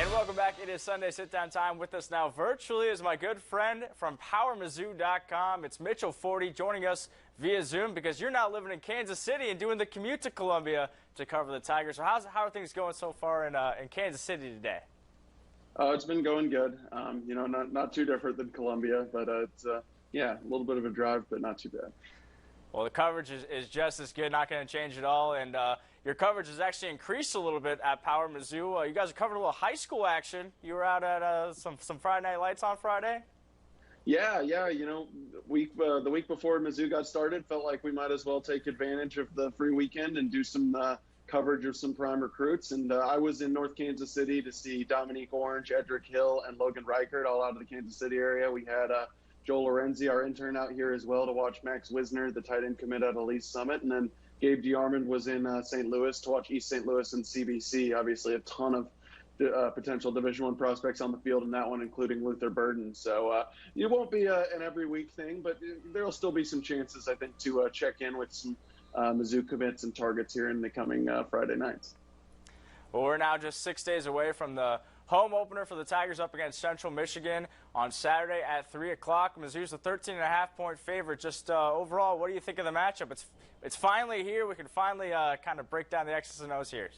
And welcome back. It is Sunday sit-down time. With us now virtually is my good friend from PowerMizzou.com. It's Mitchell Forde joining us via Zoom because you're now living in Kansas City and doing the commute to Columbia to cover the Tigers. So how are things going so far in Kansas City today? It's been going good. Not too different than Columbia, but it's a little bit of a drive, but not too bad. Well, the coverage is just as good, not going to change at all. And your coverage has actually increased a little bit at PowerMizzou. You guys have covered a little high school action. You were out at some Friday Night Lights on Friday? Yeah. The week before Mizzou got started, felt like we might as well take advantage of the free weekend and do some coverage of some prime recruits. And I was in North Kansas City to see Dominique Orange, Edric Hill, and Logan Reichert all out of the Kansas City area. We had Joel Lorenzi, our intern, out here as well to watch Max Wisner, the tight end commit out of Lee's Summit. And then Gabe DeArmond was in St. Louis to watch East St. Louis and CBC. Obviously, a ton of potential Division I prospects on the field in that one, including Luther Burden. So it won't be an every week thing, but there will still be some chances, I think, to check in with some Mizzou commits and targets here in the coming Friday nights. Well, we're now just 6 days away from the home opener for the Tigers up against Central Michigan on Saturday at 3 o'clock. Mizzou's a 13.5-point favorite. Just overall, what do you think of the matchup? It's finally here. We can finally kind of break down the X's and O's here.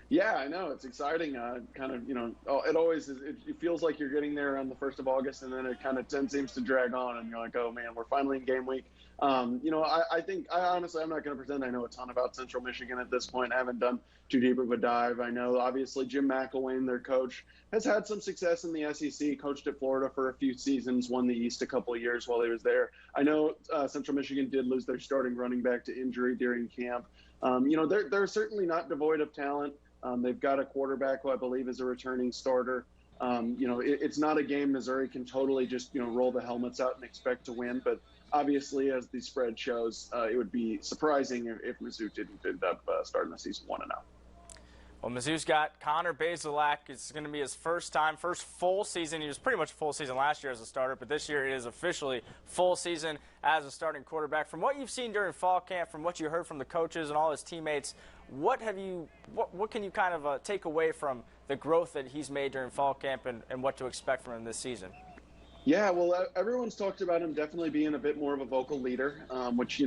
Yeah, I know. It's exciting. It always is. It feels like you're getting there on the 1st of August, and then it kind of seems to drag on, and you're like, oh, man, we're finally in game week. I think honestly, I'm not going to pretend I know a ton about Central Michigan at this point. I haven't done too deep of a dive. I know, obviously, Jim McElwain, their coach, has had some success in the SEC, coached at Florida for a few seasons, won the East a couple of years while he was there. I know Central Michigan did lose their starting running back to injury during camp. They're certainly not devoid of talent. They've got a quarterback who I believe is a returning starter. It's not a game Missouri can totally just, roll the helmets out and expect to win. But obviously, as the spread shows, it would be surprising if Mizzou didn't end up starting the season 1-0. Well, Mizzou's got Connor Bazelak. It's going to be his first full season. He was pretty much full season last year as a starter, but this year it is officially full season as a starting quarterback. From what you've seen during fall camp, from what you heard from the coaches and all his teammates, what can you kind of take away from the growth that he's made during fall camp and what to expect from him this season? Yeah, well, everyone's talked about him definitely being a bit more of a vocal leader, which,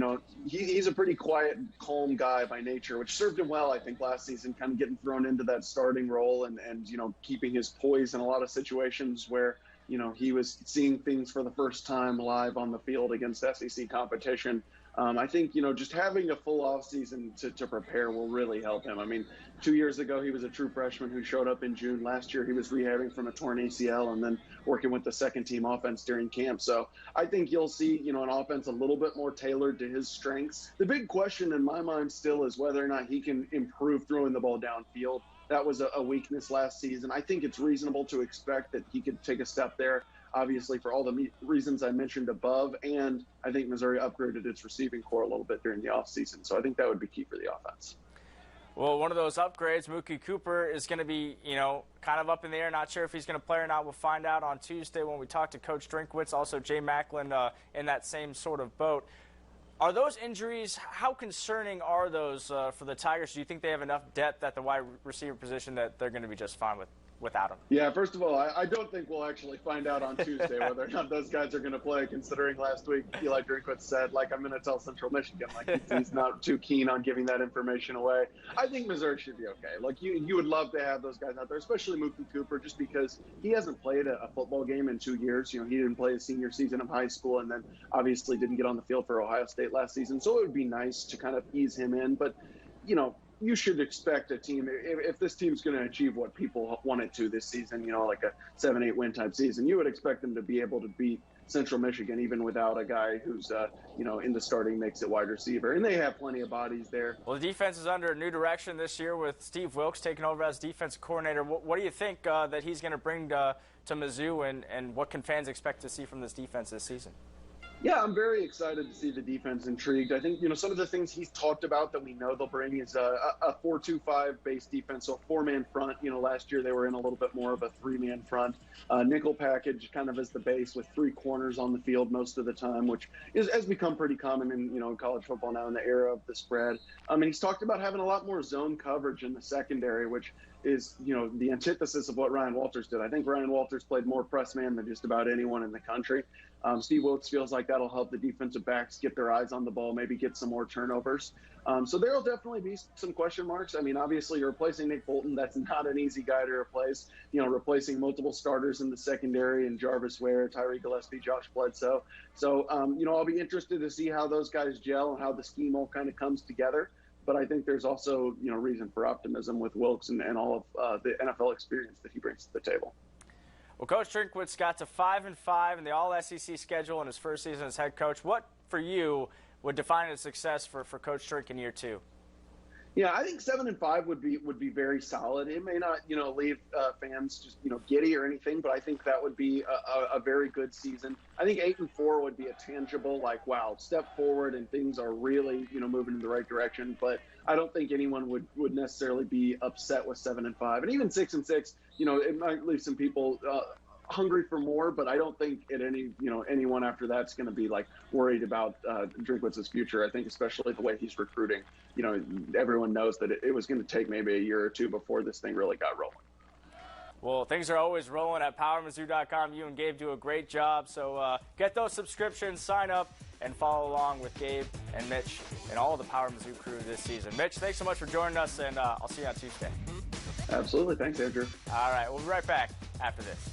he's a pretty quiet, calm guy by nature, which served him well, I think, last season, kind of getting thrown into that starting role and keeping his poise in a lot of situations where, he was seeing things for the first time live on the field against SEC competition. I think, just having a full offseason to prepare will really help him. I mean, 2 years ago, he was a true freshman who showed up in June. Last year, he was rehabbing from a torn ACL and then working with the second-team offense during camp. So I think you'll see, an offense a little bit more tailored to his strengths. The big question in my mind still is whether or not he can improve throwing the ball downfield. That was a weakness last season. I think it's reasonable to expect that he could take a step there. Obviously, for all the reasons I mentioned above, and I think Missouri upgraded its receiving core a little bit during the offseason. So I think that would be key for the offense. Well, one of those upgrades, Mookie Cooper, is going to be, kind of up in the air. Not sure if he's going to play or not. We'll find out on Tuesday when we talk to Coach Drinkwood. Also, Jay Macklin in that same sort of boat. Are those injuries, how concerning are those for the Tigers? Do you think they have enough depth at the wide receiver position that they're going to be just fine without him? Yeah, first of all, I don't think we'll actually find out on Tuesday whether or not those guys are going to play, considering last week Eli Drinkwood said, I'm going to tell Central Michigan, he's not too keen on giving that information away. I think Missouri should be okay. You would love to have those guys out there, especially Mookie Cooper, just because he hasn't played a football game in 2 years. He didn't play his senior season of high school and then obviously didn't get on the field for Ohio State last season. So it would be nice to kind of ease him in. But, you should expect a team, if this team's going to achieve what people want it to this season, like a 7-8 win type season, you would expect them to be able to beat Central Michigan even without a guy who's, in the starting mix at wide receiver. And they have plenty of bodies there. Well, the defense is under a new direction this year with Steve Wilkes taking over as defensive coordinator. What do you think that he's going to bring to Mizzou, and what can fans expect to see from this defense this season? Yeah, I'm very excited to see the defense intrigued. I think, some of the things he's talked about that we know they'll bring is a 4-2-5 base defense, so a four-man front. Last year they were in a little bit more of a three-man front. Nickel package kind of as the base with three corners on the field most of the time, which has become pretty common in college football now in the era of the spread. And he's talked about having a lot more zone coverage in the secondary, which is, the antithesis of what Ryan Walters did. I think Ryan Walters played more press man than just about anyone in the country. Steve Wilks feels like that'll help the defensive backs get their eyes on the ball, maybe get some more turnovers. So there will definitely be some question marks. I mean, obviously, you're replacing Nick Bolton. That's not an easy guy to replace. Replacing multiple starters in the secondary and Jarvis Ware, Tyree Gillespie, Josh Bledsoe. So, I'll be interested to see how those guys gel and how the scheme all kind of comes together. But I think there's also, reason for optimism with Wilks and all of the NFL experience that he brings to the table. Well, Coach Drinkwood's got to 5-5 in the All-SEC schedule in his first season as head coach. What, for you, would define a success for Coach Drink in year 2? Yeah, I think 7-5 would be very solid. It may not, leave fans just, giddy or anything, but I think that would be a very good season. I think 8-4 would be a tangible, wow, step forward and things are really, moving in the right direction. But I don't think anyone would necessarily be upset with 7-5, and even 6-6. It might leave some people hungry for more, but I don't think anyone after that's going to be worried about Drinkwood's future. I think especially the way he's recruiting, everyone knows that it was going to take maybe a year or two before this thing really got rolling. Well, things are always rolling at PowerMizzou.com. You and Gabe do a great job, so get those subscriptions, sign up, and follow along with Gabe and Mitch and all of the PowerMizzou crew this season. Mitch, thanks so much for joining us, and I'll see you on Tuesday. Absolutely. Thanks, Andrew. All right, we'll be right back after this.